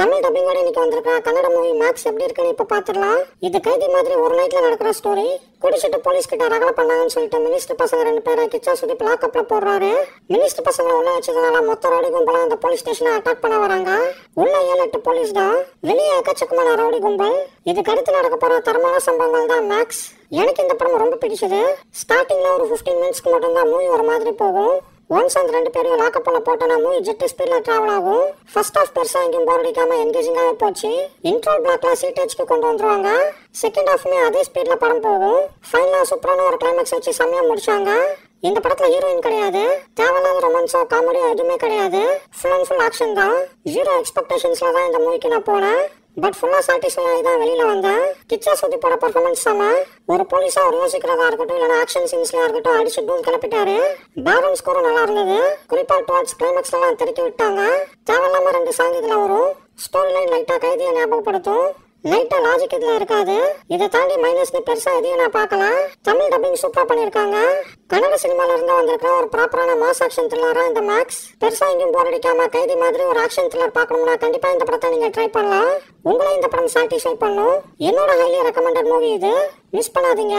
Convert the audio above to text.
தமிழ் டப்பிங்கோட இன்னைக்கு வந்திருக்க Kannada movie maths எப்படி இருக்குன்னு இப்ப பாத்துடலாம். இது கைதி மாதிரி ஒரு நைட்ல நடக்கிற ஸ்டோரி. குடிச்சிட்டு போலீஸ் கிட்ட ரகலை பண்ணாங்கன்னு சொல்லிட்டு மினிஸ்டர் பசங்க 2 பேரை கிச்சா சுத்தி லாக்அப்ல போடுறாரு. மினிஸ்டர் பசங்களை உள்ள வச்சதுனால மொத்த ரவுடி கும்பலா அந்த போலீஸ் ஸ்டேஷனை அட்டாக் பண்ண வராங்க. உள்ள 7-8 போலீஸ் தான், வெளியே எக்கச்சக்கமான ரவுடி கும்பல். இதுக்கு அடுத்து நடக்க போற தரமான சம்பவங்கள் தான் மேக்ஸ். எனக்கு இந்த படம் ரொம்ப பிடிச்சது. ஸ்டார்டிங்ல ஒரு 15 மினிட்ஸ்க்கு மட்டும் தான் மூவி ஒரு மாதிரி போகும். ஒன்ஸ் அந்த 2 பேரையும் லாக்கப்ல போட்டோன்னா மூவி ஜெட் ஸ்பீட்ல டிராவல் ஆகும். ஃபர்ஸ்ட் ஆஃப் பெருசா எங்கேயும் போர் அடிக்காம என்கேஜிங்காக போச்சு. இன்ட்ரோ பிளாக்ல சீட்டேஜ்க்கு கொண்டு வந்துருவாங்க. செகண்ட் ஹாஃப்மே அதே ஸ்பீட்ல படம் போகும். ஃபைனலா சூப்பரான ஒரு கிளைமேக்ஸ் வச்சு செம்மையா முடிச்சாங்க. இந்த படத்துல ஹீரோயின் கிடையாது, தேவையில்லாத ரொமான்ஸோ காமெடியோ எதுவுமே கிடையாது. ஃபுல் அண்ட் ஃபுல் ஆக்ஷன் தான். 0 எக்ஸ்பெக்டேஷன்ஸ்ல தான் இந்த மூவிக்கு நான் போனேன். பட் ஃபுல்லா சாட்டிஸ்ஃபை ஆகி தான் வெளியில வந்தேன். கிச்சா சுத்தி போட பர்ஃபார்மன்ஸ் செம. ஒரு போலீஸா ஒரு யோசிக்கிறதா இருக்கட்டும் இல்லைன்னா ஆக்ஷன் சீன்ஸ்லயா இருக்கட்டும் அடிச்சு டூல் கிளப்பிட்டாரு. பேக்ரவுண்ட் ஸ்கோரும் நல்லா இருந்தது. குறிப்பா டுவார்ட்ஸ் கிளைமேக்ஸ் எல்லாம் தெறிக்க விட்டாங்க. தேவையில்லாம 2 சாங் இதுல வரும். ஸ்டோரி லைன் லைட்டா கைதியை ஞாபகப்படுத்தும். லைட்டா லாஜிக் இதுல இருக்காது. இதை தாண்டி மைனஸ்னு பெருசா எதையும் நான் பார்க்கல. தமிழ் டப்பிங் சூப்பரா பண்ணிருக்காங்க. கன்னட சினிமால இருந்து வந்திருக்கிற ஒரு ப்ராப்பரான மாஸ் ஆக்ஷன் த்ரில்லரா இந்த மேக்ஸ். பெருசா எங்கேயும் போர் அடிக்காம கைதி மாதிரி ஒரு ஆக்ஷன் த்ரில்லர் பார்க்கணும்னா கண்டிப்பா இந்த படத்தை நீங்க ட்ரை பண்ணலாம். உங்களை இந்த படம் சாட்டிஸ்ஃபை பண்ணும். என்னோட ஹைலி ரெக்கமெண்டட் மூவி இது. மிஸ் பண்ணாதீங்க.